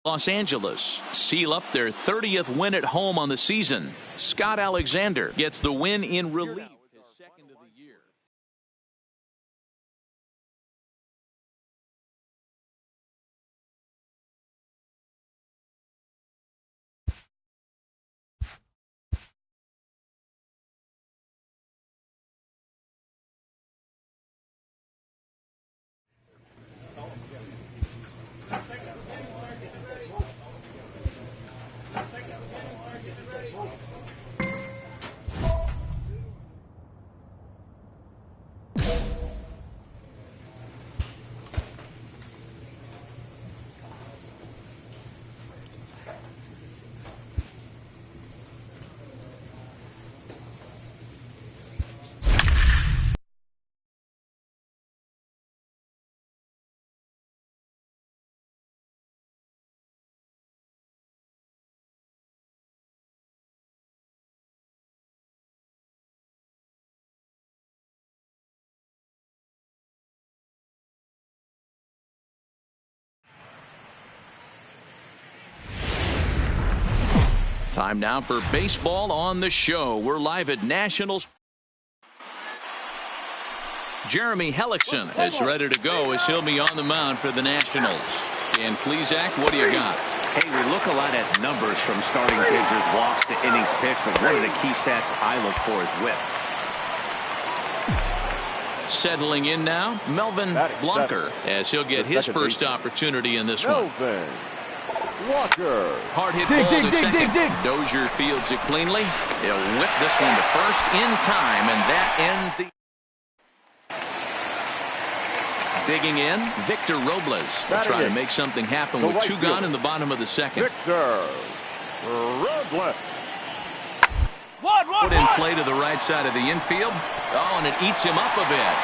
Los Angeles seal up their 30th win at home on the season. Scott Alexander gets the win in relief. His second of the year. Time now for baseball on the show. We're live at Nationals. Jeremy Hellickson is ready to go as he'll be on the mound for the Nationals. And Plesac, what do you got? Hey, we look a lot at numbers from starting pitchers, walks to innings pitched, but one of the key stats I look for is whip. Settling in now, Melvin Blanker, as he'll get his first opportunity in this one. Walker. Hard hit ball to second. Dozier fields it cleanly. He'll whip this one to first in time, and that ends the. Digging in, Victor Robles will try to make something happen with two gone in the bottom of the second. Victor Robles. Put in play to the right side of the infield. Oh, and it eats him up a bit.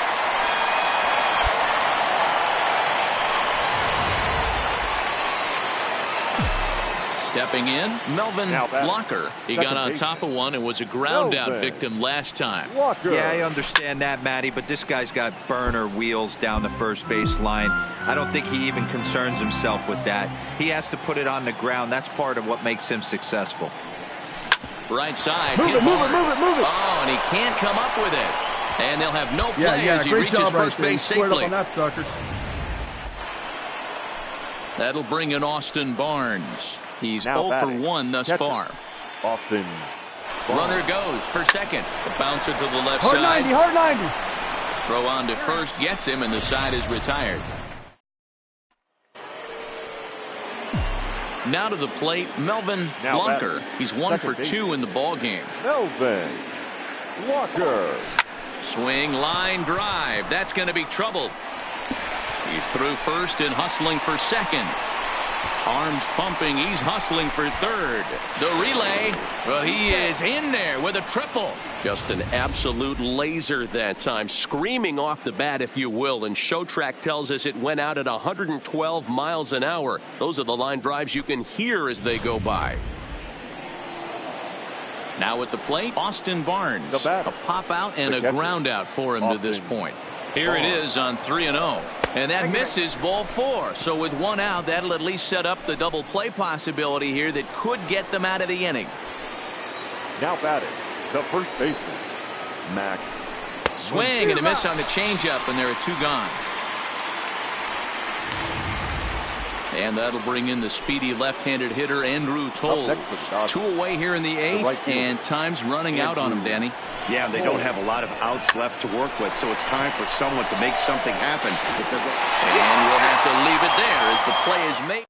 Stepping in, Melvin Blanker. He got on top of one and was a ground out victim last time. Yeah, I understand that, Matty, but this guy's got burner wheels down the first base line. I don't think he even concerns himself with that. He has to put it on the ground. That's part of what makes him successful. Right side. Move it. Oh, and he can't come up with it. And they'll have no play as he reaches first base safely. On that, suckers. That'll bring in Austin Barnes. He's 0 for 1 thus far. Austin Runner goes for second. The bouncer to the left hard side. 90, hard 90. Throw on to first gets him, and the side is retired. Now to the plate, Melvin Blanker. He's 1 for 2 in the ball game. Melvin Walker. Swing, line drive. That's going to be trouble. He's through first and hustling for second. Arms pumping. He's hustling for third. The relay. Well, he is in there with a triple. Just an absolute laser that time. Screaming off the bat, if you will. And Showtrack tells us it went out at 112 miles an hour. Those are the line drives you can hear as they go by. Now at the plate, Austin Barnes. A pop out and a ground out for him to this point. Here it is on 3-0. And that misses ball 4. So with one out, that'll at least set up the double play possibility here that could get them out of the inning. Now batting, the first baseman, Max. Swing and a miss on the changeup, and there are 2 gone. And that'll bring in the speedy left-handed hitter Andrew Toles. 2 away here in the 8th, and time's running out on him, Danny. Yeah, they don't have a lot of outs left to work with, so it's time for someone to make something happen. And we'll have to leave it there as the play is made.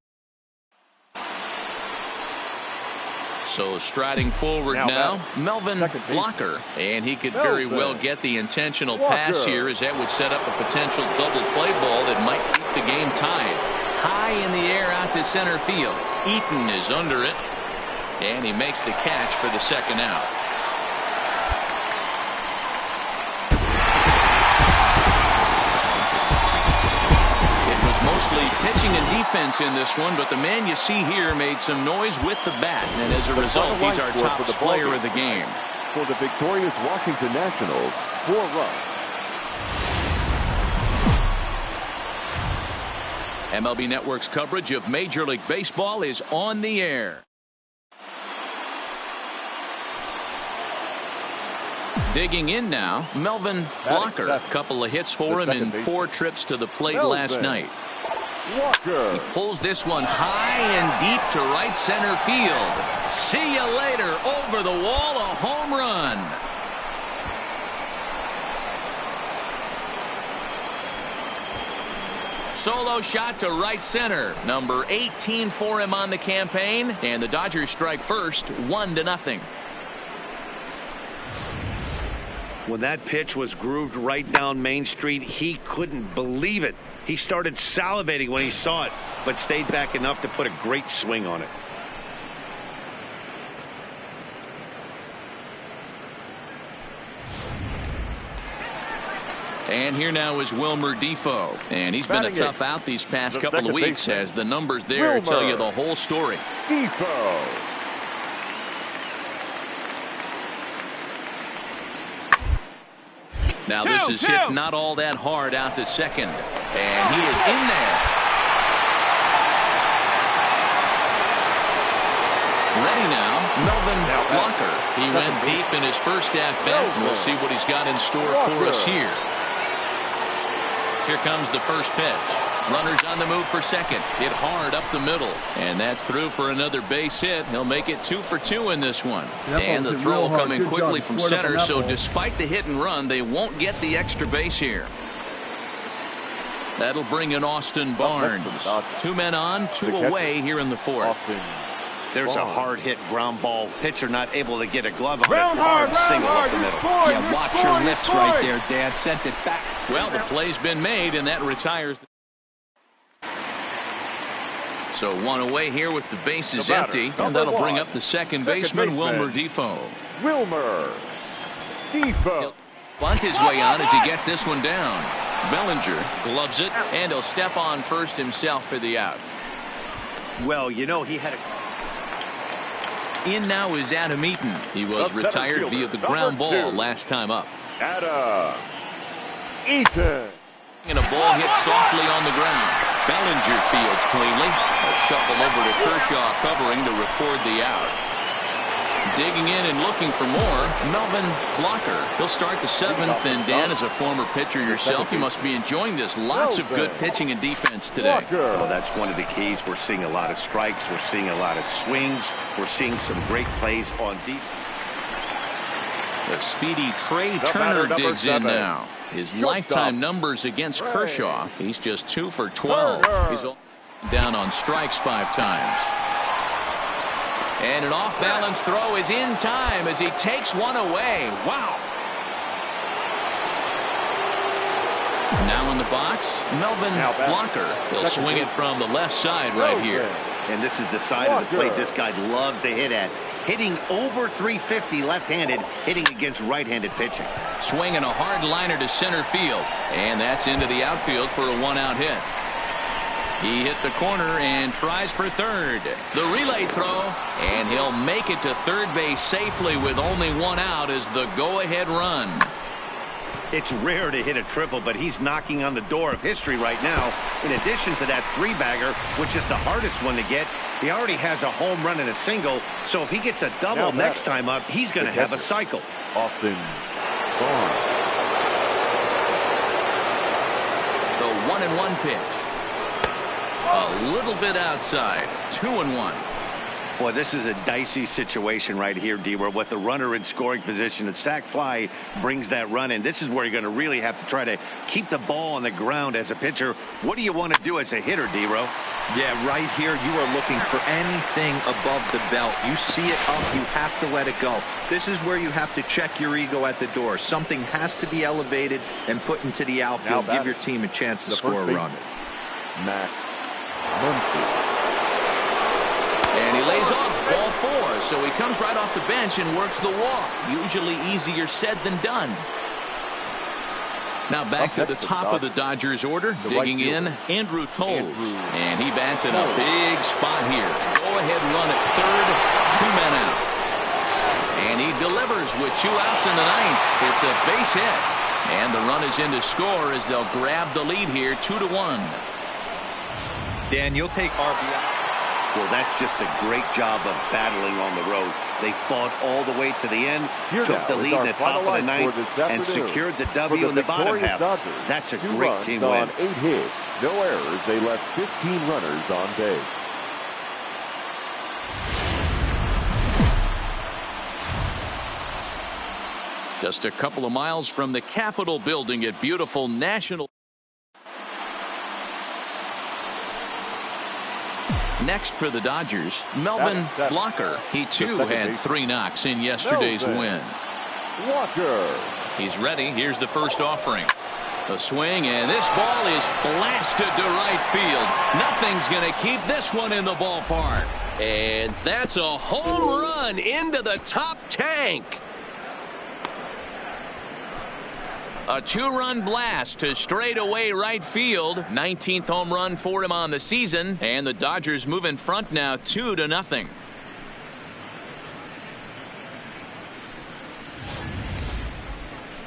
So striding forward now Melvin Blanker, and he could very well get the intentional pass here, as that would set up a potential double play ball that might keep the game tied. High in the air out to center field. Eaton is under it, and he makes the catch for the second out. Mostly pitching and defense in this one, but the man you see here made some noise with the bat, and as a result, he's our top player of the game. For the victorious Washington Nationals, 4 runs. MLB Network's coverage of Major League Baseball is on the air. Digging in now, Melvin Blocker. A couple of hits for him in 4 trips to the plate last night. Walker. He pulls this one high and deep to right center field. See you later. Over the wall, a home run. Solo shot to right center. Number 18 for him on the campaign. And the Dodgers strike first, 1-0. When that pitch was grooved right down Main Street, he couldn't believe it. He started salivating when he saw it, but stayed back enough to put a great swing on it. And here now is Wilmer Difo. And he's been a tough out these past couple of weeks, as the numbers there tell you the whole story. Difo. Now this is hit not all that hard out to second. And he is in there. Ready now, Melvin Blocker. He went deep in his first at-bat. We'll see what he's got in store for us here. Here comes the first pitch. Runners on the move for second. Hit hard up the middle. And that's through for another base hit. He'll make it 2 for 2 in this one. And the throw coming quickly from center. So despite the hit and run, they won't get the extra base here. That'll bring in Austin Barnes. 2 men on, 2 away here in the 4th. There's a hard hit ground ball. Pitcher not able to get a glove on it. Hard single up the middle. Yeah, watch your lips right there, Dad. Sent it back. Well, the play's been made, and that retires. So 1 away here with the bases empty, and that'll bring up the second baseman, Wilmer Difo. Wilmer Difo. He'll bunt his way on as he gets this one down. Bellinger gloves it, and he'll step on first himself for the out. Well, you know, he had a... In now is Adam Eaton. He was retired via the ground ball last time up. Adam Eaton. And a ball hit softly on the ground. Bellinger fields cleanly. A shuffle over to Kershaw covering to record the out. Digging in and looking for more, Melvin Blocker. He'll start the 7th, and Dan, as a former pitcher yourself, you must be enjoying this. Lots of good pitching and defense today. Well, that's one of the keys. We're seeing a lot of strikes. We're seeing a lot of swings. We're seeing some great plays on defense. The speedy Trey Turner digs in now. His lifetime numbers against Kershaw, he's just 2 for 12. He's down on strikes 5 times. And an off-balance throw is in time as he takes one away. Wow. Now in the box, Melvin Blocker. He'll swing it from the left side right here. And this is the side of the plate this guy loves to hit at. Hitting over 350 left-handed, hitting against right-handed pitching. Swinging a hard liner to center field. And that's into the outfield for a 1-out hit. He hit the corner and tries for third. The relay throw, and he'll make it to third base safely with only 1 out as the go-ahead run. It's rare to hit a triple, but he's knocking on the door of history right now. In addition to that 3-bagger, which is the hardest one to get, he already has a home run and a single. So if he gets a double next time up, he's going to have a cycle. Austin Barnes. The 1-1 pitch. A little bit outside. 2-1. Boy, this is a dicey situation right here, D-Where with the runner in scoring position. A sac fly brings that run in. This is where you're going to really have to try to keep the ball on the ground as a pitcher. What do you want to do as a hitter, D-Ro? Yeah, right here, you are looking for anything above the belt. You see it up, you have to let it go. This is where you have to check your ego at the door. Something has to be elevated and put into the outfield. Give your team a chance to score a run. Max Muncy. And he lays off ball 4, so he comes right off the bench and works the walk. Usually easier said than done. Now back to the top of the Dodgers order. Digging in, Andrew Toles. And he bats in a big spot here. Go-ahead run at third, 2 men out. And he delivers with 2 outs in the 9th. It's a base hit. And the run is in to score as they'll grab the lead here, 2-1. Dan, you'll take RBI. Well, that's just a great job of battling on the road. They fought all the way to the end, took the lead in the top of the ninth, and secured the W in the bottom half. Dodgers, That's a 2 great runs team on win. 8 hits, no errors. They left 15 runners on base. Just a couple of miles from the Capitol building at beautiful National. Next for the Dodgers, Melvin Blocker. He too had 3 knocks in yesterday's win. Walker. He's ready. Here's the first offering. A swing, and this ball is blasted to right field. Nothing's going to keep this one in the ballpark. And that's a home run into the top tank. A 2-run blast to straightaway right field. 19th home run for him on the season, and the Dodgers move in front now 2-0.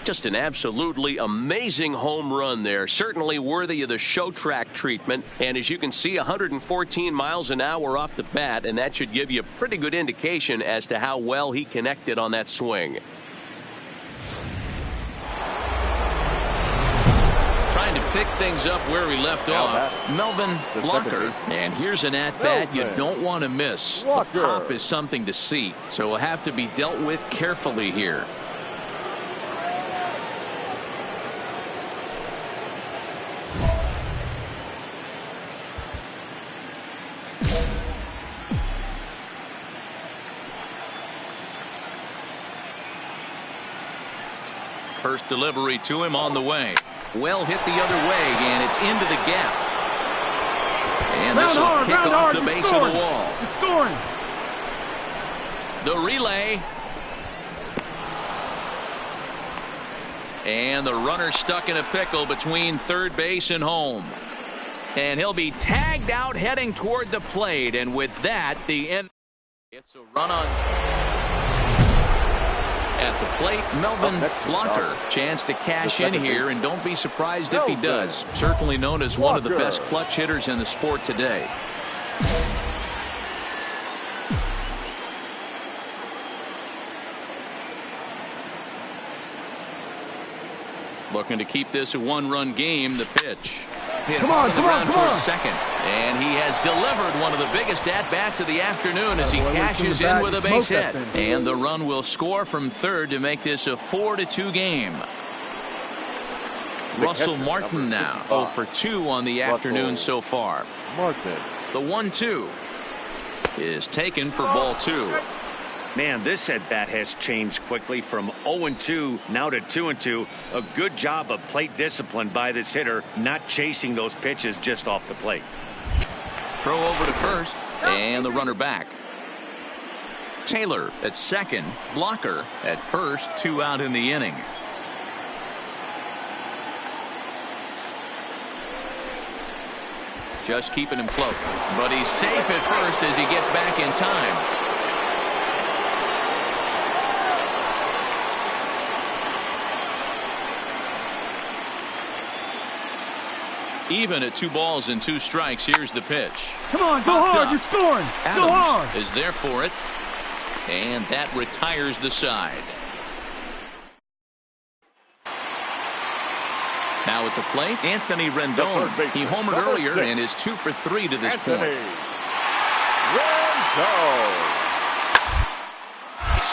Just an absolutely amazing home run there. Certainly worthy of the show track treatment. And as you can see, 114 miles an hour off the bat, and that should give you a pretty good indication as to how well he connected on that swing. Trying to pick things up where we left off, Melvin Blocker. And here's an at-bat you don't want to miss. The pop is something to see, so will have to be dealt with carefully here. First delivery to him on the way. Well hit the other way, and it's into the gap. And this will kick off the base of the wall. You're scoring. The relay. And the runner stuck in a pickle between third base and home. And he'll be tagged out heading toward the plate. And with that, the end. It's a run on. At the plate, Melvin Blocker. Chance to cash in here, and don't be surprised if he does. Certainly known as one of the best clutch hitters in the sport today. Looking to keep this a 1-run game. The pitch. Hit on the ground towards second. And he has delivered one of the biggest at-bats of the afternoon as he cashes in with a base hit. And the run will score from third to make this a 4-2 game. Russell Martin now 0 for 2 on the afternoon so far. Martin. The 1-2 is taken for ball 2. Man, this at-bat has changed quickly from 0-2 now to 2-2. A good job of plate discipline by this hitter, not chasing those pitches just off the plate. Throw over to first, and the runner back. Taylor at second, Blocker at first, 2 out in the inning. Just keeping him float, but he's safe at first as he gets back in time. Even at 2 balls and 2 strikes, here's the pitch. Come on, go hard, you're scoring. Go hard. Adams is there for it, and that retires the side. Now at the plate, Anthony Rendon. He homered earlier and is 2 for 3 to this point. Rendon.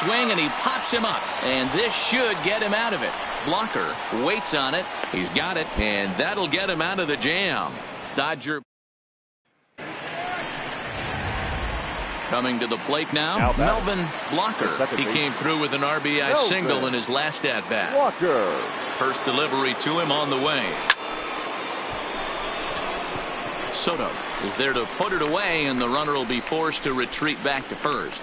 Swing, and he pops him up, and this should get him out of it. Blocker waits on it. He's got it, and that'll get him out of the jam. Dodger coming to the plate now. Melvin Blocker. He came through with an RBI single in his last at-bat. Walker. First delivery to him on the way. Soto is there to put it away, and the runner will be forced to retreat back to first.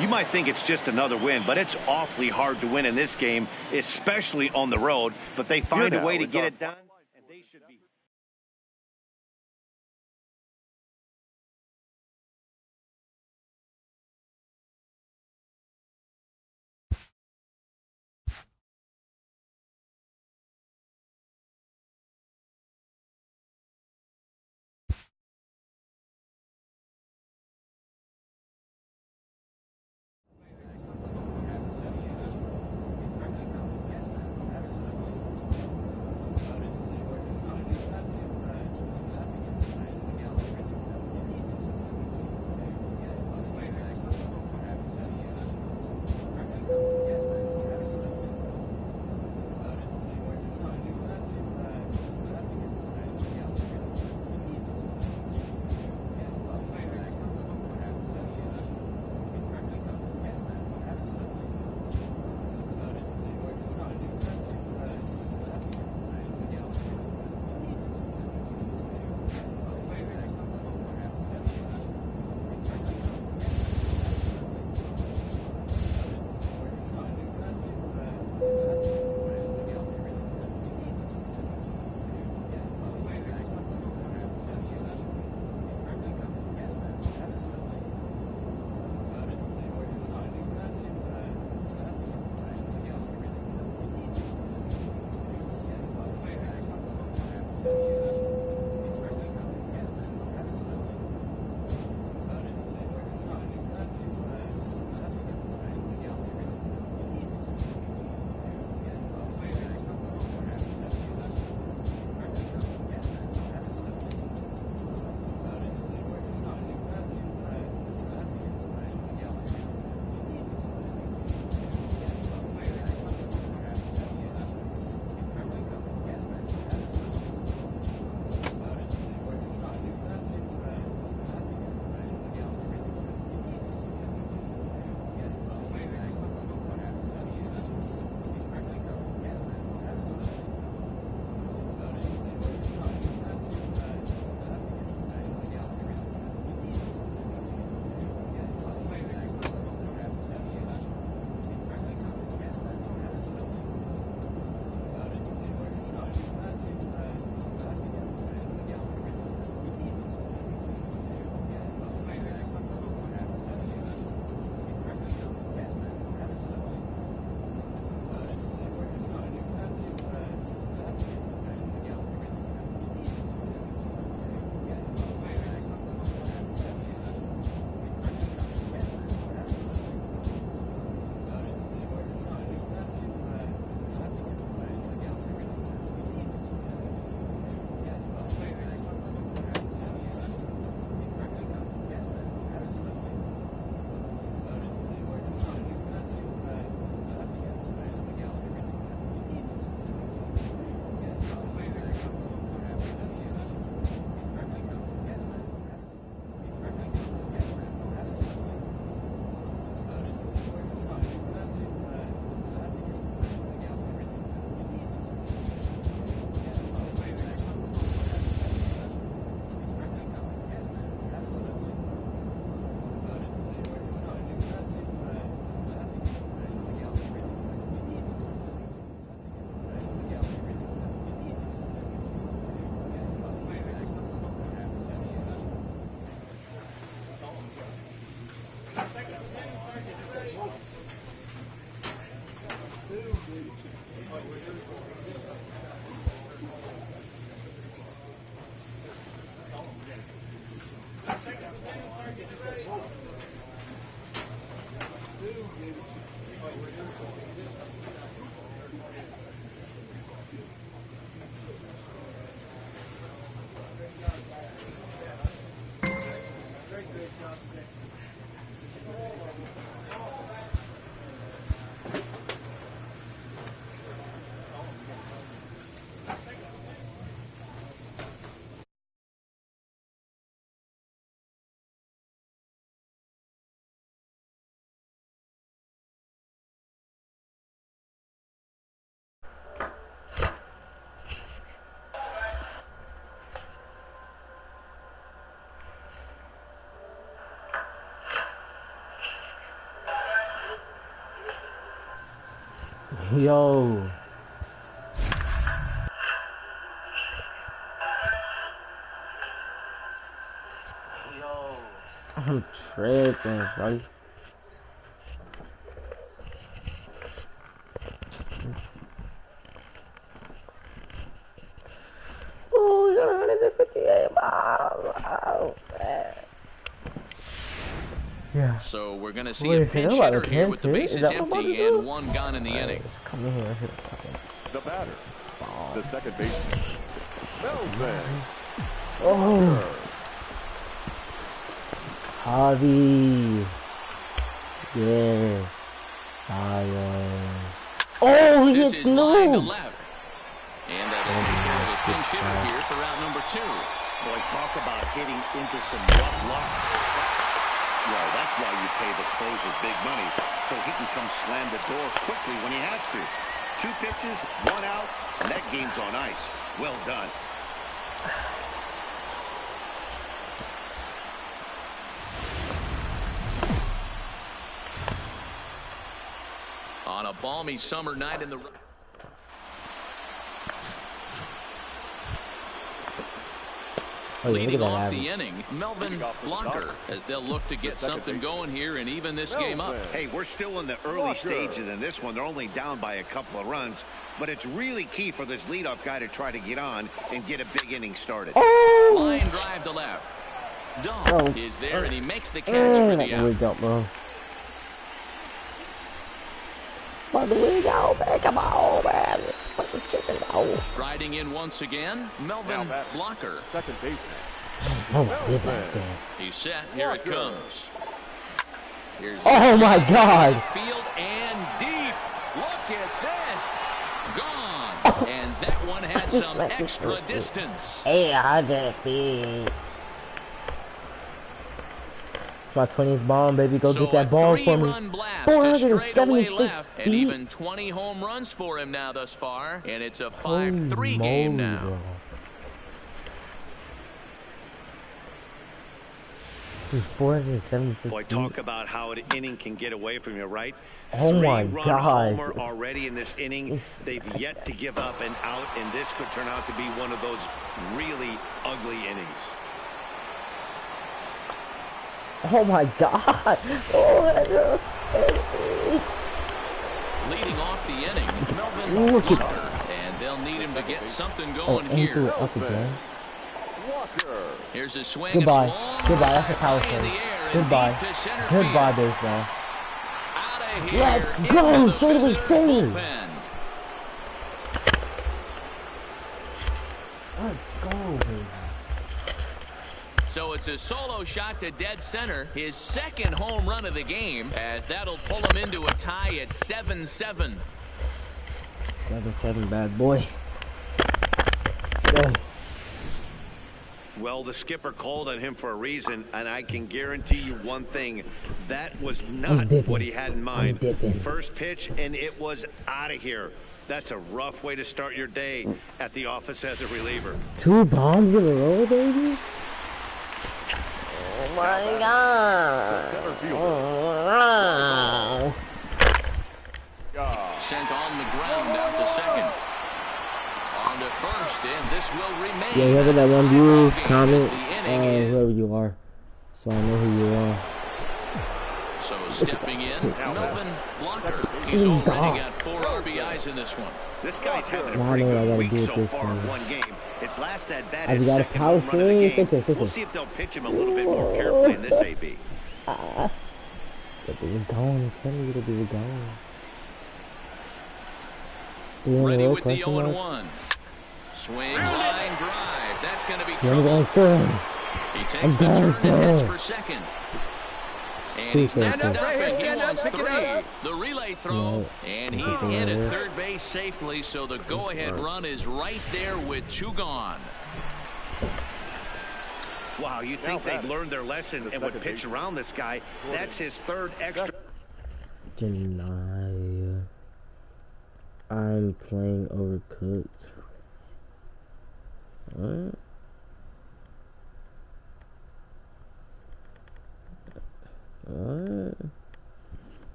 You might think it's just another win, but it's awfully hard to win in this game, especially on the road. But they find a way to get it done. Yo. I'm tripping, bro. Oh, you're 158 miles. Yeah. So we're going to see a pinch hitter here with the bases empty and one gone in the inning. Come in here. The batter, the second baseman, Melvin. Oh. Javi. Yeah. Oh, he hits Nudes. And that will take care of the pinch hitter here for round number 2. Boy, talk about hitting into some rough luck. Well, that's why you pay the closer big money, so he can come slam the door quickly when he has to. 2 pitches, 1 out, and that game's on ice. Well done. On a balmy summer night in the... Leading off the inning, Melvin Blocker, as they'll look to get something going here and even this game up. Hey, we're still in the early stages in this one. They're only down by a couple of runs, but it's really key for this leadoff guy to try to get on and get a big inning started. Oh. Line drive to left. Dahl is there, and he makes the catch for the out. By the way, go man. Come on, man. Fucking chicken out. Striding in once again, Melvin Blocker. Second baseman. He's set. Here it comes. Here's oh my God! Field and deep. Look at this. Gone. And that one had some extra distance. Hey, I just beat. It's my 20th bomb, baby. Go get that ball for me. 476 and even 20 home runs for him now thus far, and it's a 5-3 game now. Bro. 476. Boy, talk about how an inning can get away from you, right? Oh my God! Homer already in this inning. They've yet to give up an out, and this could turn out to be one of those really ugly innings. Oh my God! Oh, that's crazy. Leading off the inning, Melvin Walker, and they'll need him to get something going here. Here's a swing. Goodbye. Goodbye. That's a power swing. Goodbye. Goodbye, baseball. Let's go! Straight away, save! Let's go, baby. So it's a solo shot to dead center, his second home run of the game, as that'll pull him into a tie at 7-7. 7-7, bad boy. Let's go. Well, the skipper called on him for a reason, and I can guarantee you one thing. That was not what he had in mind. First pitch, and it was out of here. That's a rough way to start your day at the office as a reliever. 2 bombs in a row, baby? Oh, my God. Sent on the ground out to second. On to first, and this will remain. Yeah, whoever that one views, comment, whoever you are, so I know who you are. So stepping in, Melvin Blocker. He's already got 4 RBIs in this one. This guy's having a pretty good week so far in one game. His last at bat is second home run of the game. We'll see if they'll pitch him a little bit more carefully in this AB. But they were going. Tell me that they were going. Ready with the 0-1. Swing, line drive. That's going to be trouble. He takes the turn and heads for second. And he's not stopping. He wants 3. The relay throw. And he's in at third base safely. So the go-ahead run is right there with 2 gone. Wow, you think they'd learned their lesson and would pitch around this guy. That's his 3rd extra. Deny. I'm playing Overcooked. What? What?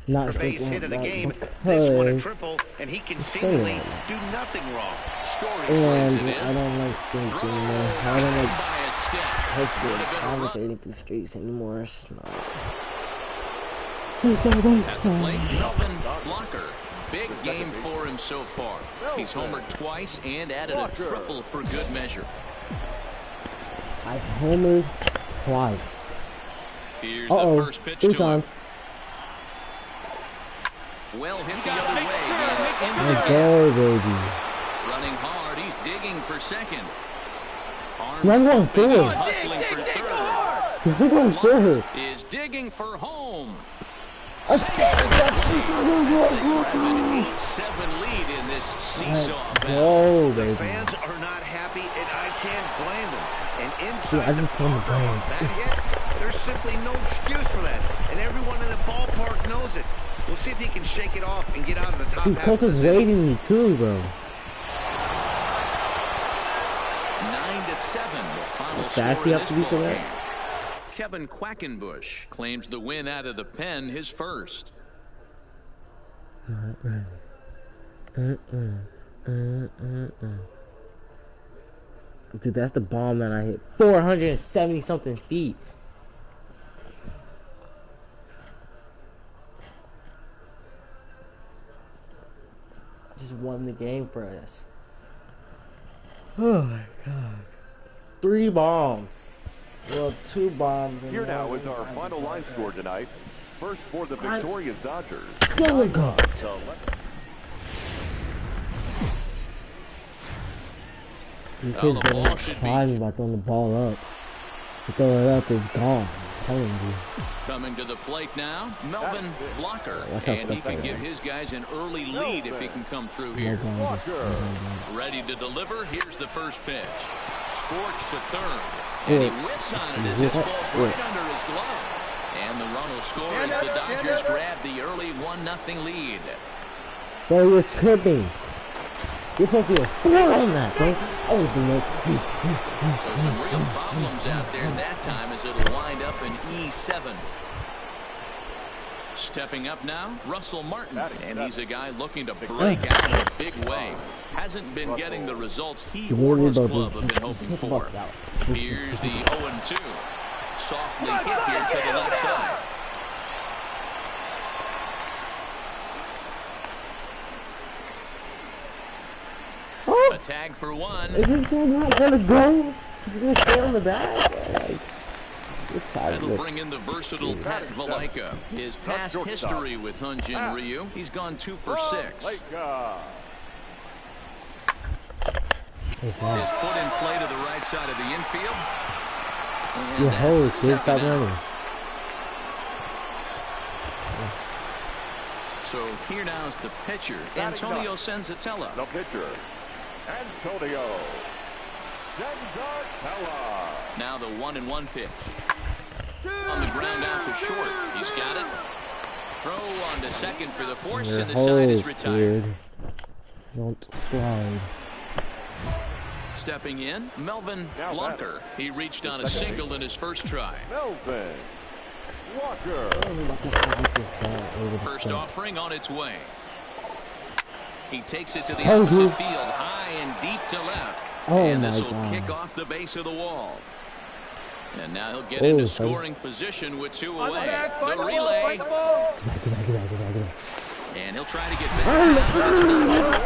Not the base hit of the game. This one a triple, and he can seemingly do nothing wrong. And I don't like streaks anymore. I don't like texting, conversating through streaks anymore. It's not. At the plate, Melvin Blocker. Big game for him so far. He's homered twice and added a triple for good measure. I homered twice. Here's the first pitch to him. Well hit the other way. Let's go, baby. Running hard. He's digging for second. Run one third. He's hustling for third. Third. Is digging for home. Let's 8-7 lead in this seesaw battle. baby. The fans are not happy, and I can't blame them. And inside I just the ballpark on that hit, there's simply no excuse for that. And everyone in the ballpark knows it. We'll see if he can shake it off and get out of the top half. Coach is waiting me too, bro. 9-7. Final Fast score you have to be for that. Kevin Quackenbush claims the win out of the pen, his first. Dude, that's the bomb that I hit. 470 something feet. Just won the game for us. Oh my god. 3 bombs. Well, 2 bombs. Here now is our final line score tonight. First for the victorious Dodgers. Oh my god. These kids don't try me by throwing the ball up. You throw it up, it's gone. I'm telling you. Coming to the plate now, Melvin Blocker. And he can give his guys an early lead if he can come through here. Ready to deliver. Here's the first pitch. Scorched to third. And he whips on it as it falls right under his glove. And the run will score as the Dodgers grab the early 1-0 lead. Bro, you're tripping. You're supposed to be a 4 on that, bro. Oh, So some real problems out there that time as it'll wind up in E7. Stepping up now, Russell Martin. And he's a guy looking to break out in a big way. Hasn't been getting the results he or his club have been hoping for. Here's the 0-2. Softly hit here to the left side. A tag for 1. Is this guy not gonna go? He's gonna stay on the bag? That'll bring in the versatile Pat Valaika. His past history with Hyunjin Ryu, he's gone 2 for 6. His foot in play to the right side of the infield. Your hose, dude, stop running. So here now is the pitcher, Antonio Senzatella. The pitcher, Antonio Senzatella. Now the 1-1 pitch. On the ground out to short. He's got it. Throw on to second for the force, and the side is retired. Dude. Don't slide. Stepping in, Melvin Blocker. He reached on a single in his first try. Melvin Blocker. First offering on its way. He takes it to the opposite field, high and deep to left. And this will kick off the base of the wall. And now he'll get into scoring position with 2 away. The relay. And he'll try to get back.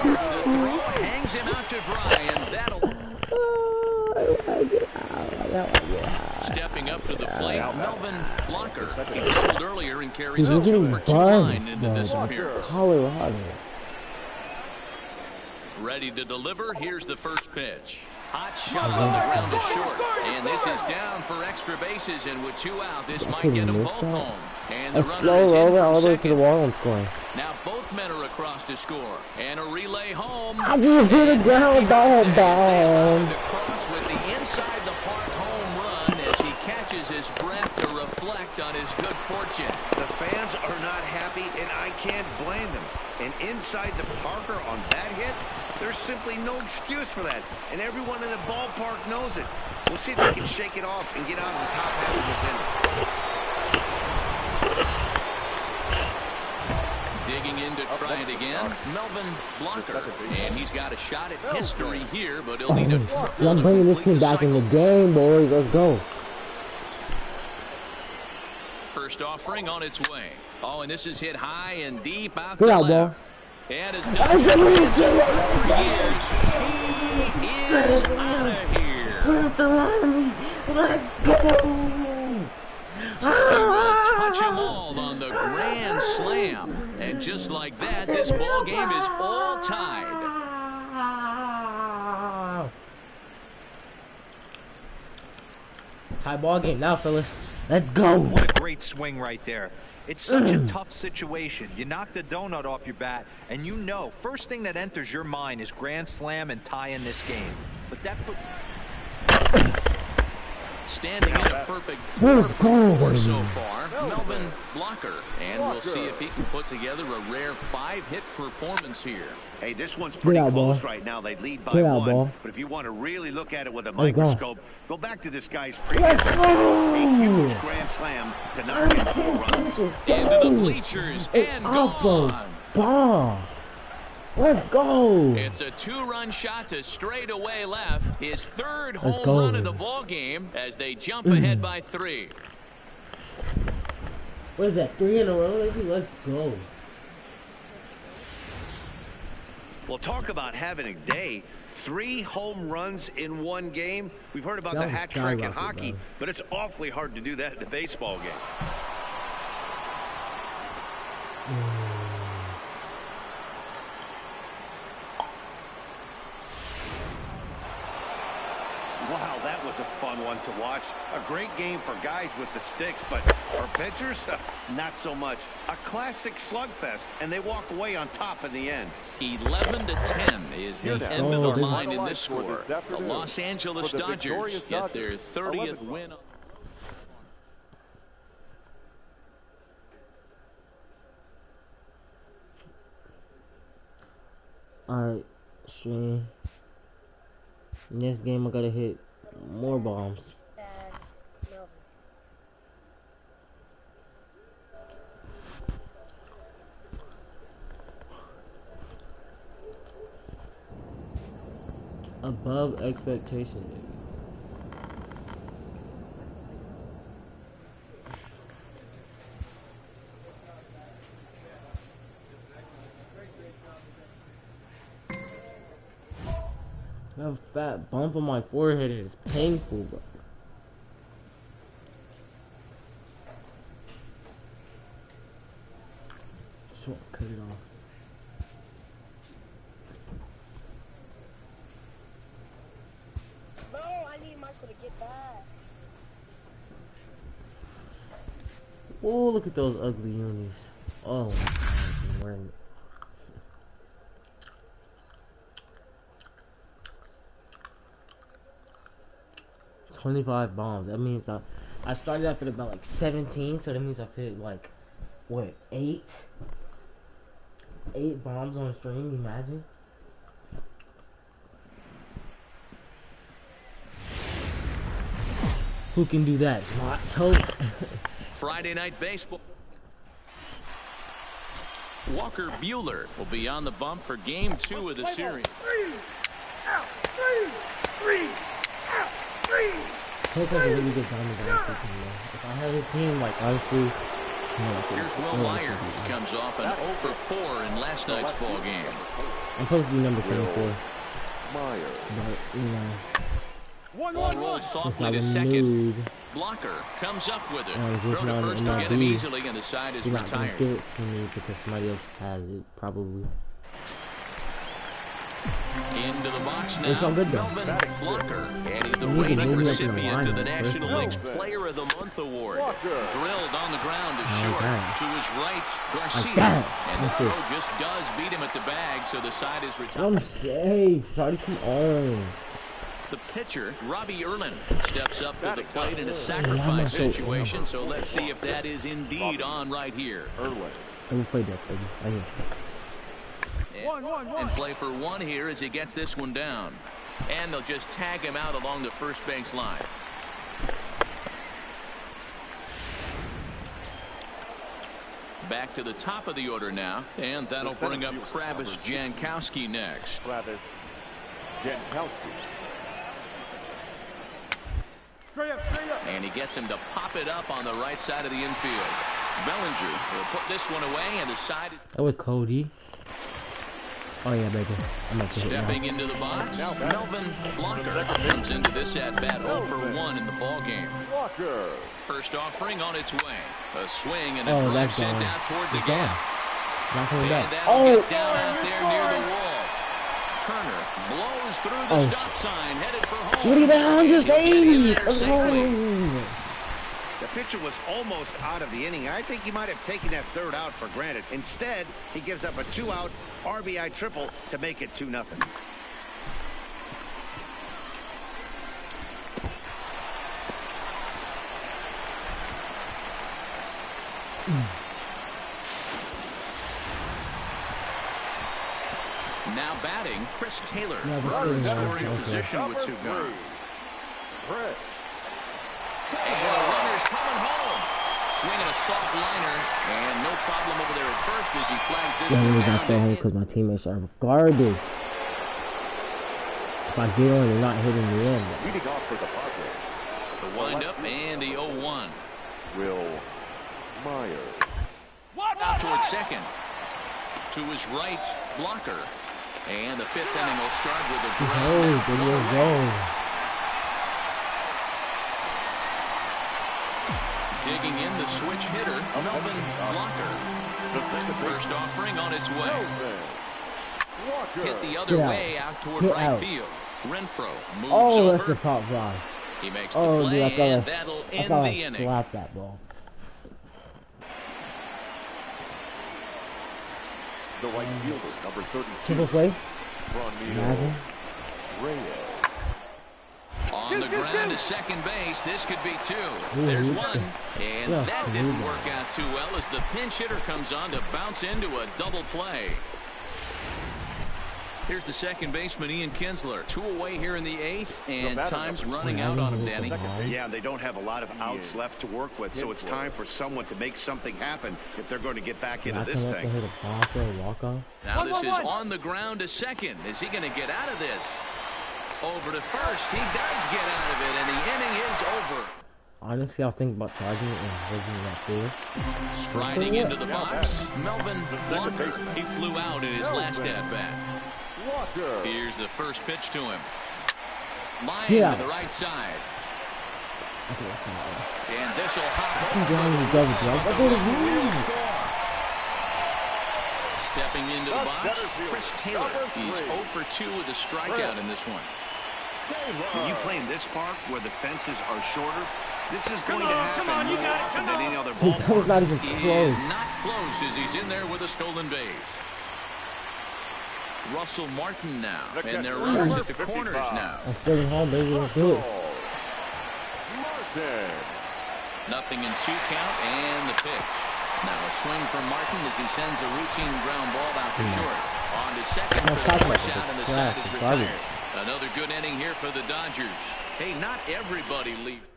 The throw hangs him out to dry, and that'll... Stepping up to the plate, Melvin Blocker. He doubled earlier and carries a 2-for-2 line into this appearance. Colorado. Ready to deliver. Here's the first pitch. Hot shot on the ground to short. And this is down for extra bases. And with 2 out, this might get them both home. And the runner is in all for the way to the second. wall and scoring. Now both men are across to score. And a relay home. I just hit a ground ball down. Across with the inside the park home run as he catches his breath to reflect on his good fortune. The fans are not happy, and I can't blame them. And inside the Parker on that hit, there's simply no excuse for that. And everyone in the ballpark knows it. We'll see if they can shake it off and get out of the top half of this inning. Digging in to try it again, Melvin Blocker. And he's got a shot at history here, but he'll need a triple. I'm bringing this team back in the game, boys. Let's go. First offering on its way. Oh, and this is hit high and deep out Good to out, left. And has done it for years. She is out of here. Let's go. Touch them all on the grand slam. And just like that, this ball game is all tied. Tie ball game now, fellas. Let's go. What a great swing right there. It's such a tough situation. You knock the donut off your bat, and you know, first thing that enters your mind is grand slam and tie in this game. But that puts... Standing in a perfect 4 for 4 so far, Melvin Blocker. And we'll see if he can put together a rare 5-hit performance here. Hey, this one's pretty close right now. They lead by 1. But if you want to really look at it with a microscope, go back to this guy's previous a huge grand slam to knock in 4 runs. Into the bleachers and gone. Bomb. Let's go. It's a 2-run shot to straightaway left. His 3rd home run of the ball game as they jump ahead by 3. What is that? 3 in a row? Let's go. Well, talk about having a day. 3 home runs in 1 game. We've heard about the hat trick in hockey, but it's awfully hard to do that in a baseball game. Wow, that was a fun one to watch. A great game for guys with the sticks, but for pitchers, not so much. A classic slugfest, and they walk away on top in the end. 11-10 is the end of the line in this score. The Los Angeles Dodgers get their 30th win. Alright, stream. In this game, I gotta hit more bombs. Above expectation. I have a fat bump on my forehead. It is painful, bro. Just want to cut it off. No, I need Michael to get back. Oh, look at those ugly unis. Oh my god, I'm wearing it. $25 bombs. That means I started up at about like 17, so that means I've hit like what, 8 bombs on a stream. Imagine. Who can do that? Not Tote. Friday Night Baseball. Walker Buehler will be on the bump for game 2 of the series. Take has a really good Diamond Dynasty team, man. If I had his team, like, honestly... Here's Will Myers. Comes off an 0 for 4 in last night's ball game. I'm supposed to be number 24. But, you know... Ball rolls softly to second. Blocker comes up with it. Throw to first to get him easily, and the side is retired. Not give it to me because somebody else has it, probably. Into the box now, it's all good, though. Melvin Blocker, and he's the reigning recipient of the National League's Player of the Month award. Drilled on the ground is short. To his right, Garcia. And the throw just does beat him at the bag, so the side is retired. I'm safe. Sorry, come on. The pitcher, Robbie Erlin, steps up to the plate in a sacrifice situation, so let's see if that is indeed on right here. Don't play that, baby. And play for 1 here as he gets this one down. And they'll just tag him out along the first base line. Back to the top of the order now, and that'll bring up Travis Jankowski next. Travis Jankowski. Straight up. And he gets him to pop it up on the right side of the infield. Bellinger will put this one away, and the side... Oh, with Cody. Oh, yeah, baby. I'm up to stepping into the box, Melvin Blocker comes into this at-bat 0 for 1 in the ballgame. First offering on its way. A swing and a drive sent out toward the gap. Not coming back. Get down out there near the wall. Turner blows through the stop sign, headed for home. Look at that, 180. The pitcher was almost out of the inning. I think he might have taken that third out for granted. Instead, he gives up a 2-out RBI triple to make it 2-0. Now batting, Chris Taylor. Scoring position with 2 guns. And the runner's coming home. Swinging a soft liner, and no problem over there at first as he flags this. The only reason I stay home because my teammates are garbage. If I get on, they're not hitting me in. Leading off for the Padres. The windup and the 0-1. Will Myers. Out towards second. To his right, Blocker. And the 5th inning will start with a ground. Digging in the switch hitter, Melvin Blocker. First offering on its way. Hit the other way out toward right field. Renfroe moves over. That's a pop fly. He makes the play, and that'll end the inning. Slap that ball. The right fielder, number 32. Triple play. Imagine. On the ground to second base, this could be 2. There's 1, and that didn't work out too well as the pinch hitter comes on to bounce into a double play. Here's the second baseman, Ian Kinsler. 2 away here in the 8th, and time's running out on him, Danny. Yeah, they don't have a lot of outs left to work with, so it's time for someone to make something happen if they're going to get back into this thing. Now this is on the ground to second. Is he going to get out of this? Over to first. He does get out of it, and the inning is over. Honestly, I was thinking about charging it and holding that too. Striding into the box, Melvin Blocker. He flew out in his last at-bat. Here's the first pitch to him. Line to the right side. And this will hop over. Stepping into the box, Chris Taylor. He's 0 for 2 with a strikeout in this one. When you play in this park where the fences are shorter, this is going to happen more often than any other ball. He was not even close. He is not close as he's in there with a stolen base. Russell Martin now, and they're runners at the corners now. I'm still at home, baby. Let's do it. Nothing in 2 count, and the pitch. Now a swing from Martin as he sends a routine ground ball out to short. On to second for the force out, and the side is retired. Another good inning here for the Dodgers. Hey, not everybody leaves.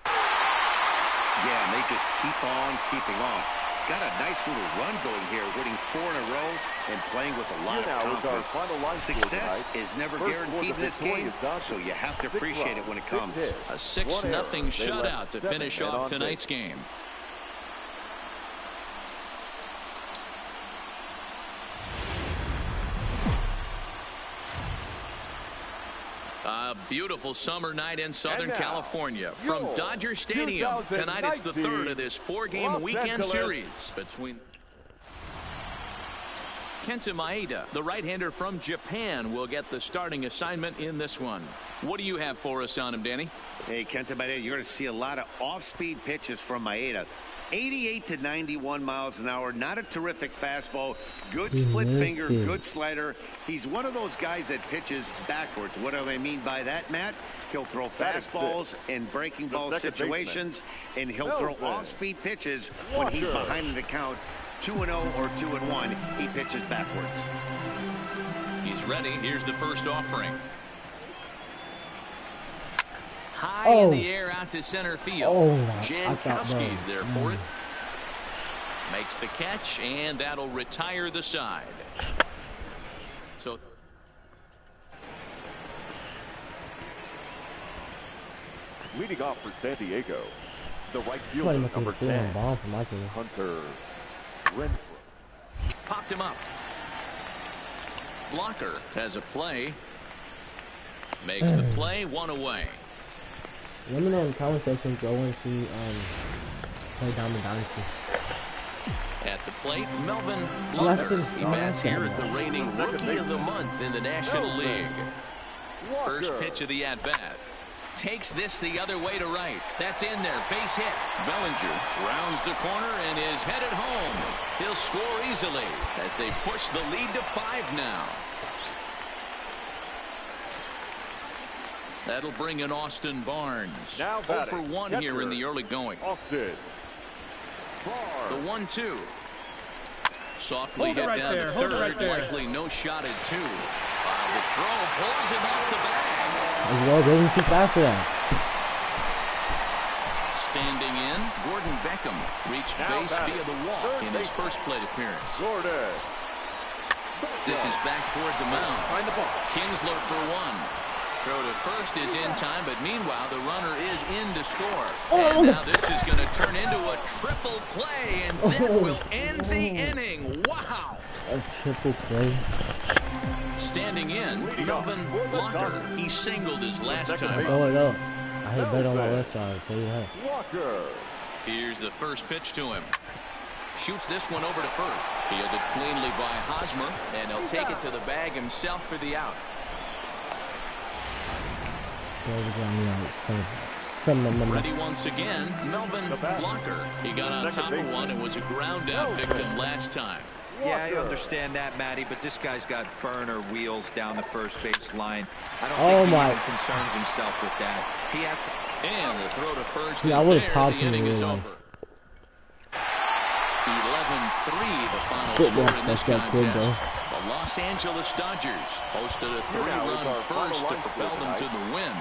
Yeah, and they just keep on keeping on. got a nice little run going here, winning 4 in a row and playing with a lot of confidence. Success is never guaranteed in this game, so you have to appreciate it when it comes. A 6-0 shutout to finish off tonight's game. A beautiful summer night in Southern California. From Dodger Stadium, tonight it's the third of this 4-game weekend series between Kenta Maeda, the right-hander from Japan, will get the starting assignment in this one. What do you have for us on him, Danny? Hey, Kenta Maeda, you're going to see a lot of off-speed pitches from Maeda. 88 to 91 miles an hour. Not a terrific fastball. Good split finger, good slider. He's one of those guys that pitches backwards. What do I mean by that, Matt? He'll throw fastballs in breaking ball situations, and he'll throw off-speed pitches when he's behind in the count. 2-0 or 2-1, he pitches backwards. He's ready. Here's the first offering. High in the air out to center field. Jankowski's there for it. Makes the catch, and that'll retire the side. So leading off for San Diego, the right fielder, number 10, Hunter Renfroe. Popped him up. Blocker has a play. Makes the play, 1 away. Let me know in the comment section go and see play Diamond Dynasty. At the plate, Melvin Blocker. He bats here at the reigning Rookie of the Month in the National League. First pitch of the at-bat. Takes this the other way to right. That's in there. Base hit. Bellinger rounds the corner and is headed home. He'll score easily as they push the lead to 5 now. That'll bring in Austin Barnes. Now 0 for 1 here in the early going. Austin Barnes. The 1-2. Softly hit down to third. Likely no shot at 2. The throw pulls him off the bag. Well, doesn't too fast for that. Standing in, Gordon Beckham reached base via the walk in his first plate appearance. This is back toward the mound. Kinsler for 1. Throw to first is in time, but meanwhile the runner is in to score. And now this is going to turn into a triple play, and that will end the inning. Wow! A triple play. Standing in, Melvin Blocker. He singled his last time. Oh, I hit bet on my left side, I'll tell you that. Here's the first pitch to him. Shoots this one over to first. Fielded cleanly by Hosmer, and he'll take it to the bag himself for the out. Ready once again, Melvin Blocker. He got on top of one and was a ground out victim last time. Yeah, I understand that, Matty, but this guy's got burner wheels down the first base line. I don't think he even concerns himself with that. He has to... And the throw to first is there. The inning is over. 11-3, the final score in this contest. The Los Angeles Dodgers posted a 3-run first to propel them to the win.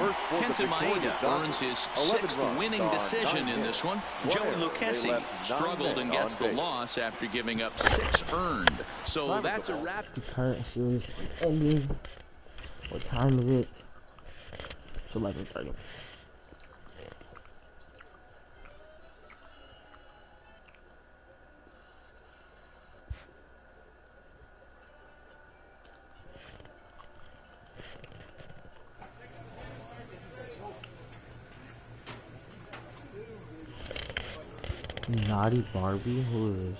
Kenta Maeda earns his 6th winning decision in this one. Joey Lucchesi struggled and gets the loss after giving up 6 earned. So that's a wrap. The current series ending. What time is it? It's 11:30. Naughty Barbie? Who is?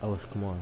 Oh, it's Kamara.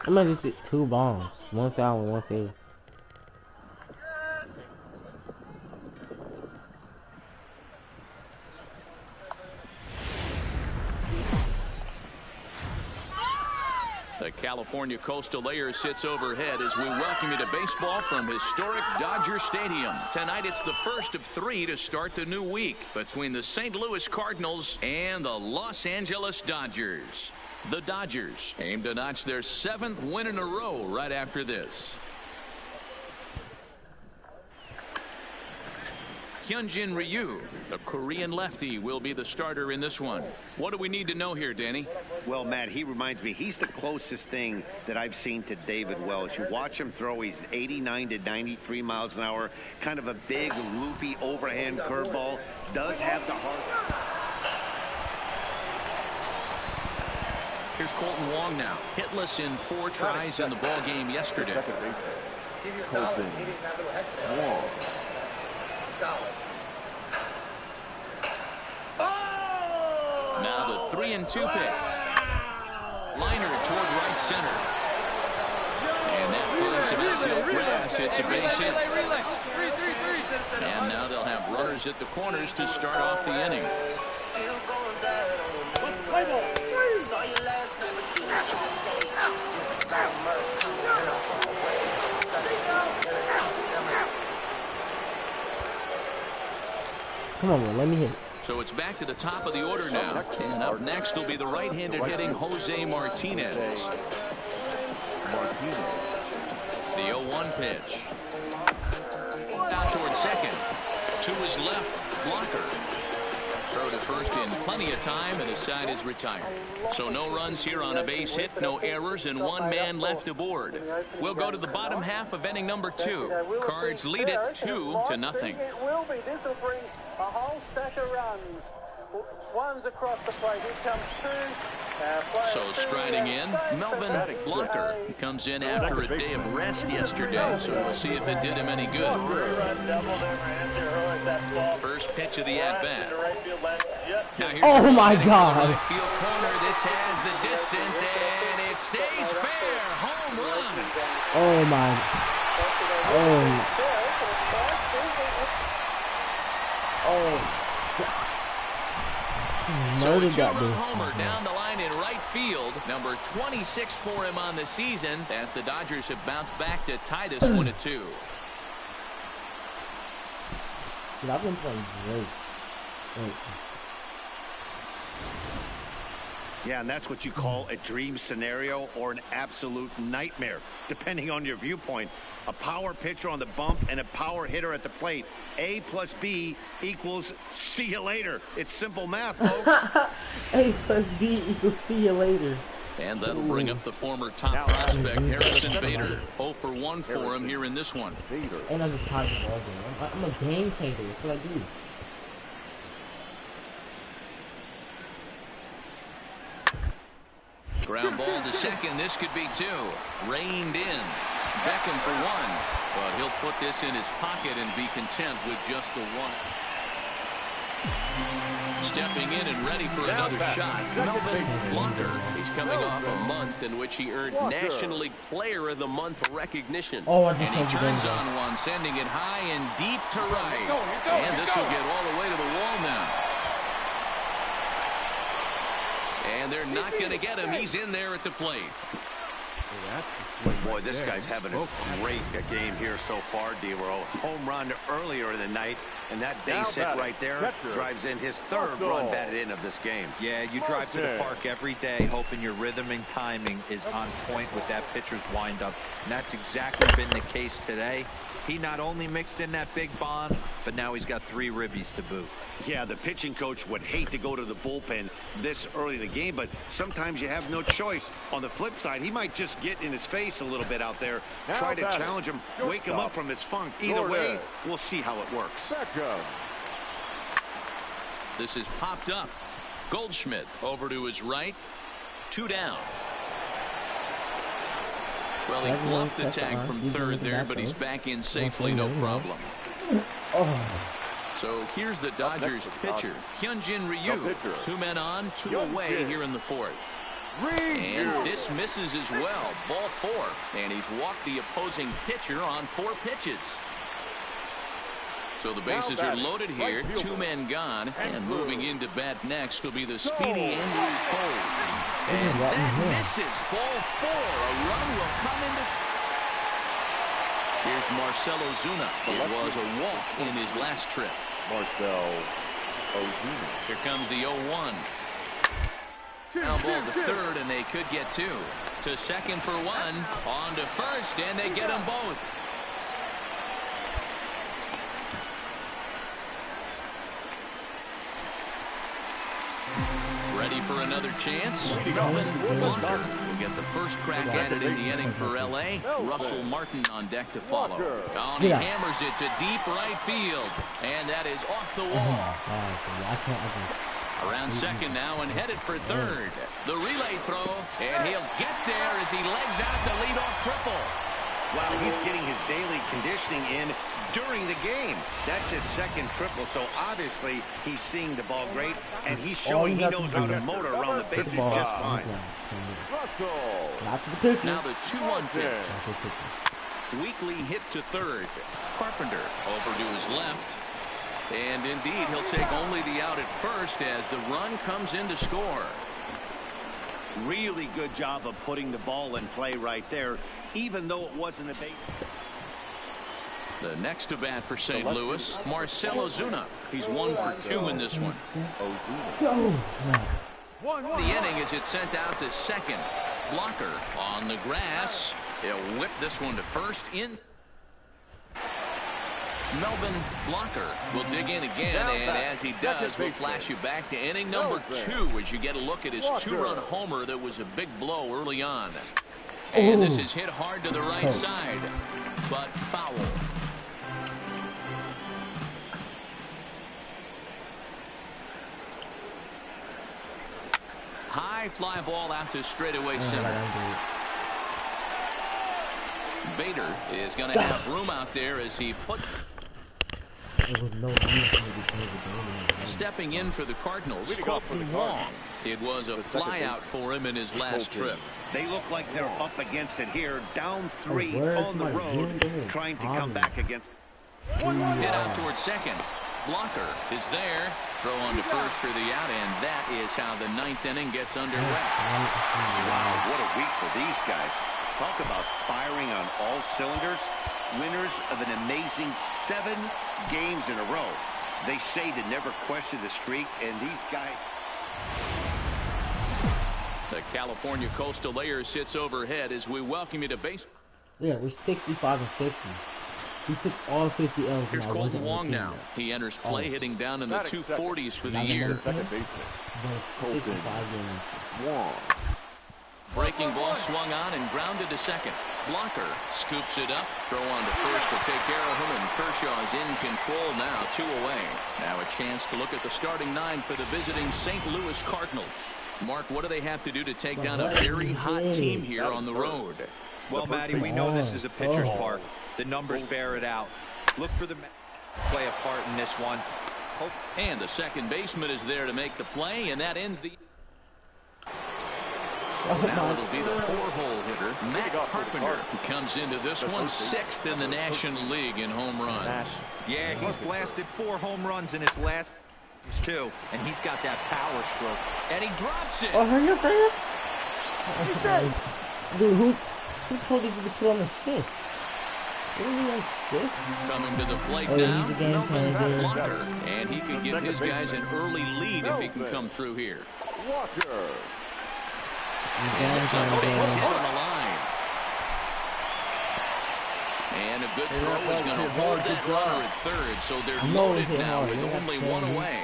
I might just hit 2 bombs. 1 foul and 1 fail. The California Coastal Air sits overhead as we welcome you to baseball from historic Dodger Stadium. Tonight it's the first of 3 to start the new week between the St. Louis Cardinals and the Los Angeles Dodgers. The Dodgers aim to notch their 7th win in a row right after this. Hyunjin Ryu, the Korean lefty, will be the starter in this one. What do we need to know here, Danny? Well, Matt, he reminds me, he's the closest thing that I've seen to David Wells. You watch him throw, he's 89 to 93 miles an hour, kind of a big, loopy, overhand curveball. Does have the heart. Here's Colton Wong now, hitless in 4 tries in the ball game yesterday. Colton Wong. Now the 3-2 pitch. Liner toward right center. And that finds some outfield grass. It's a base hit. And now they'll have runners at the corners to start off the inning. Come on, man, let me hit. So it's back to the top of the order now. And up next will be the right-handed hitting Jose Martinez. The 0-1 pitch. Out toward second. To his left, blocker. Throw to first in plenty of time, and the side is retired. So no runs here on a base hit, no errors, and 1 man left aboard. We'll go to the bottom half of inning number 2. Cards lead it 2-0. It will be. This will bring a whole stack of runs. One's across the plate. Here comes 2. So striding in, Melvin Blocker. He comes in after a day of rest yesterday, so we'll see if it did him any good. First pitch of the at-bat. Oh my God! Right field corner. This has the distance, and it stays fair. Home run. Oh my! Oh! So a 2-run homer down the line in right field. Number 26 for him on the season as the Dodgers have bounced back to tie this 1-2. Dude, I've been playing great. Yeah, and that's what you call a dream scenario or an absolute nightmare, depending on your viewpoint. A power pitcher on the bump and a power hitter at the plate. A plus B equals see you later. It's simple math, folks. A plus B equals see you later. And that'll bring up the former top prospect, Harrison Bader. 0 for 1 for him here in this one. And I'm just tired of the ball game. I'm a game changer. That's what I do. Ground ball to second. This could be 2. Reined in. Beckham for 1. But he'll put this in his pocket and be content with just the 1. Stepping in and ready for another shot, Melvin Blocker. He's coming off a month in which he earned National League Player of the Month recognition. And he turns on one, sending it high and deep to right. And this will get all the way to the wall now. And they're not going to get him. He's in there at the plate. Boy, this guy's having a great game here so far, D-Row. Home run earlier in the night, and that base hit right there drives in his 3rd run batted in of this game. Yeah, you drive to the park every day hoping your rhythm and timing is on point with that pitcher's windup, and that's exactly been the case today. He not only mixed in that big bomb, but now he's got 3 ribbies to boot. Yeah, the pitching coach would hate to go to the bullpen this early in the game, but sometimes you have no choice. On the flip side, he might just get in his face a little bit out there, try to challenge him, wake him up from his funk. Either way, we'll see how it works. This is popped up. Goldschmidt over to his right. 2 down. Well, he bluffed the tag from third there, but he's back in safely, no problem. So here's the Dodgers pitcher, Hyunjin Ryu. 2 men on, 2 away here in the 4th. And this misses as well. Ball 4. And he's walked the opposing pitcher on 4 pitches. So the bases are loaded here. 2 men gone. And moving into bat next will be the speedy Andrew Toles. And that misses. Ball 4. A run will come into. Here's Marcell Ozuna. It was a walk in his last trip. Marcell Ozuna. Here comes the 0-1. Now ball to third, and they could get 2. To second for 1. On to first, and they get them both. Ready for another chance? Melvin Blanco will get the first crack at it in the inning for L.A. Russell Martin on deck to follow. Oh, he hammers it to deep right field, and that is off the wall. Around second now and headed for third. The relay throw, and he'll get there as he legs out the leadoff triple. Wow, he's getting his daily conditioning in during the game. That's his second triple, so obviously he's seeing the ball great, and he's showing he knows how to motor around the bases just fine. Now the 2-1 pitch. Weekly hit to third. Carpenter over to his left. And indeed, he'll take only the out at first as the run comes in to score. Really good job of putting the ball in play right there, even though it wasn't a base. The next to bat for St. Louis, Marcell Ozuna. He's 1 for 2 in this one. The inning as it's sent out to second. Blocker on the grass. He'll whip this one to first in. Melvin Blocker will dig in again, and as he does, we'll flash you back to inning number 2 as you get a look at his 2-run homer that was a big blow early on. And this is hit hard to the right side, but foul. High fly ball out to straightaway center. Bader is going to have room out there as he puts. Stepping in for the Cardinals, Colton Wong. It was a flyout for him in his last trip. They look like they're up against it here, down 3 on the road, trying to come back against. Hit out towards second. Blocker is there. Throw on to first for the out, and that is how the 9th inning gets underway. Wow, what a week for these guys. Talk about firing on all cylinders. Winners of an amazing 7 games in a row. They say to never question the streak, and these guys. The California Coastal Layer sits overhead as we welcome you to base. Yeah, we're 65 and 50. He took all 50 L's. Here's Colton Wong now. He enters play hitting down in the 240s for the year. Second baseman, Colton Wong. Breaking ball swung on and grounded to second. Blocker scoops it up. Throw on to first to take care of him, and Kershaw's in control now, 2 away. Now a chance to look at the starting 9 for the visiting St. Louis Cardinals. Mark, what do they have to do to take down a very hot team here on the road? Well, Matty, we know this is a pitcher's park. The numbers bear it out. Look for the play a part in this one. And the second baseman is there to make the play, and that ends the. So now it'll be the 4-hole hitter, Matt Carpenter, who comes into this one 6th in the National League in home runs. Yeah, he's blasted 4 home runs in his last 2, and he's got that power stroke. And he drops it. Oh, hurry up, hurry up. Dude, who told you to put on a 6? Coming to the plate now, Melvin Blocker, and he can give his guys an early lead if he can come through here. Walker. And there's a base hit on the line. And a good throw is going to hold that runner at third, so they're loaded now with only 1 away.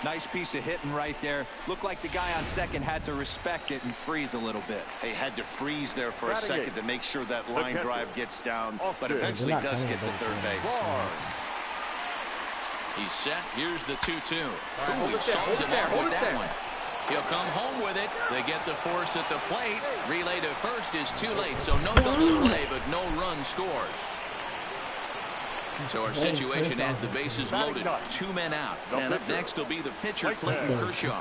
Nice piece of hitting right there. Looked like the guy on second had to respect it and freeze a little bit. They had to freeze there for a second to make sure that line drive gets down, but eventually does get to third base. He's set. Here's the 2-2. Ooh, he solves it out with that one. He'll come home with it. They get the force at the plate. Relay to first is too late, so no double play, but no run scores. So our situation has the bases loaded. 2 men out. And up next will be the pitcher, Clayton Kershaw.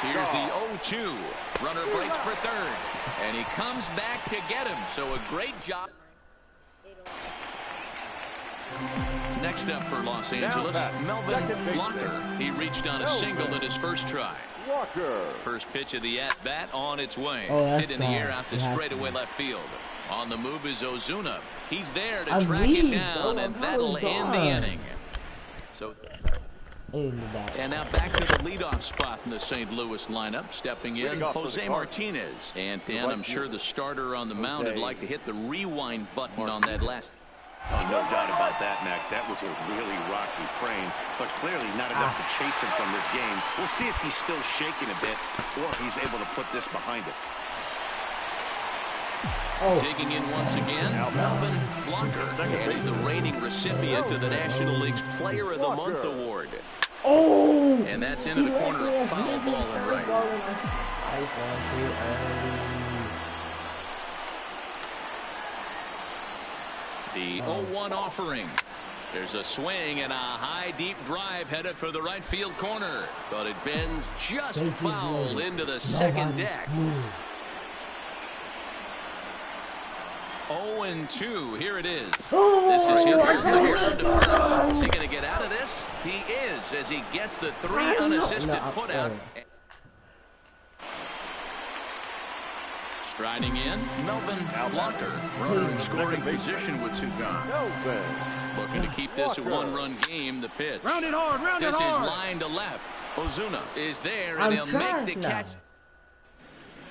Here's the 0-2. Runner breaks for third. And he comes back to get him. So a great job. Next up for Los Angeles, Melvin Blocker. He reached on a single in his first try. First pitch of the at-bat on its way. Hit in the air out to straightaway left field. On the move is Ozuna. He's there to track it down, and that'll end the inning. So, and now back to the leadoff spot in the St. Louis lineup. Stepping in, Jose Martinez. And Dan, I'm sure the starter on the mound would like to hit the rewind button on that last. Oh, no doubt about that, Max. That was a really rocky frame, but clearly not enough to chase him from this game. We'll see if he's still shaking a bit or if he's able to put this behind him. Digging in once again, Melvin Blocker. And he's the reigning recipient of the National League's Player of the Month award. And that's into the corner of foul ball and right. The 0-1 offering. There's a swing and a high deep drive headed for the right field corner. But it bends just foul into the second deck. 0-2. Here it is. This is hit on the ground to first. Is he going to get out of this? He is, as he gets the 3 unassisted putout. Striding in, Melvin Blocker. Runner in scoring position with 2 gone. Looking to keep this a 1-run game. The pitch. Round it hard, round it hard. This is line to left. Ozuna is there, and he'll make the catch.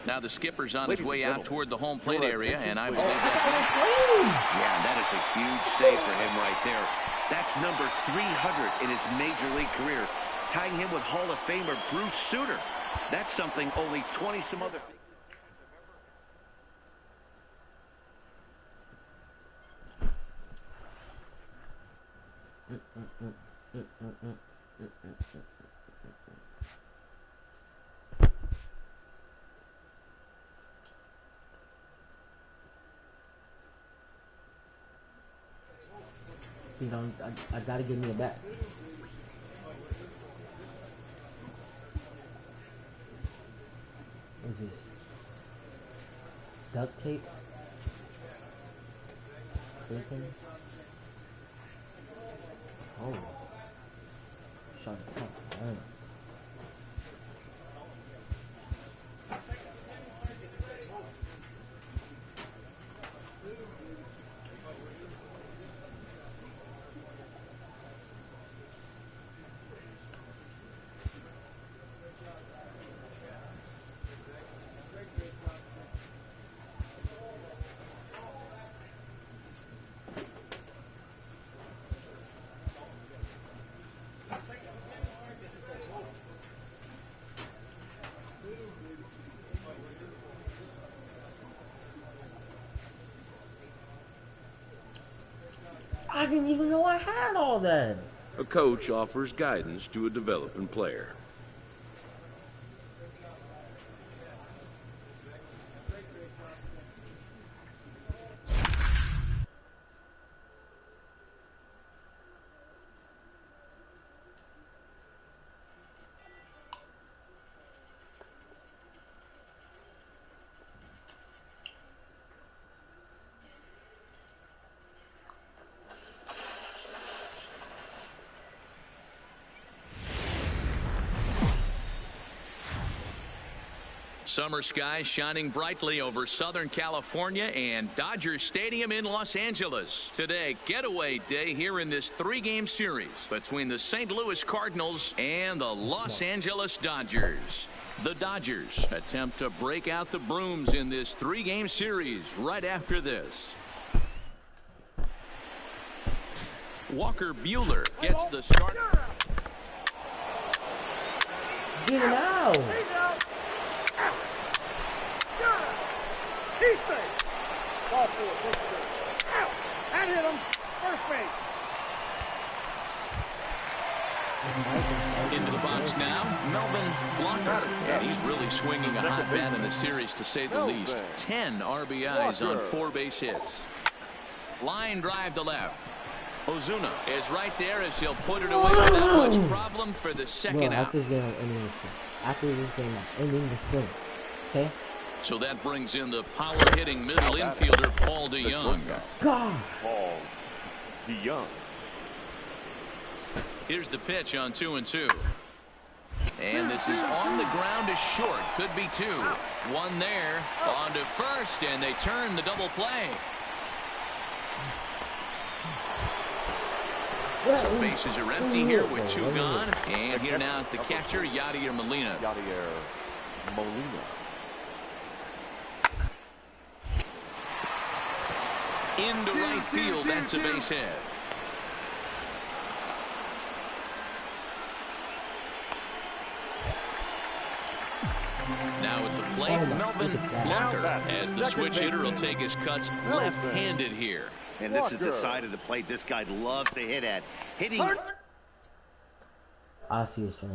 Now the skipper's on his way out toward the home plate area, and I believe that. Yeah, that is a huge save for him right there. That's number 300 in his major league career, tying him with Hall of Famer Bruce Sutter. That's something only 20-some other. You know, I gotta give me a bat. What is this? Duct tape? Bacon? Oh. Shot it up. Right. I didn't even know I had all that. A coach offers guidance to a developing player. Summer skies shining brightly over Southern California and Dodger Stadium in Los Angeles. Today, getaway day here in this 3-game series between the St. Louis Cardinals and the Los Angeles Dodgers. The Dodgers attempt to break out the brooms in this 3-game series right after this. Walker Buehler gets the start. Get him out. That hit him. First base. Into the box now, Melvin Blocker. And he's really swinging a hot bat in the series, to say the least. 10 RBIs on 4 base hits. Line drive to left. Ozuna is right there as he'll put it away without much problem for the second out. After this game, I'm ending the swing. Okay? So that brings in the power-hitting middle infielder, Paul DeJong. God! Paul DeJong. Here's the pitch on 2-2. And this is on the ground is short. Could be 2. 1 there. On to first, and they turn the double play. So bases are empty here with 2 gone. And here now is the catcher, Yadier Molina. Yadier Molina. Into right field, that's a base hit. Now at the plate, Melvin Blocker, as the switch hitter will take his cuts left-handed here. And this is the side of the plate this guy loves to hit at. Hitting. I see his turn.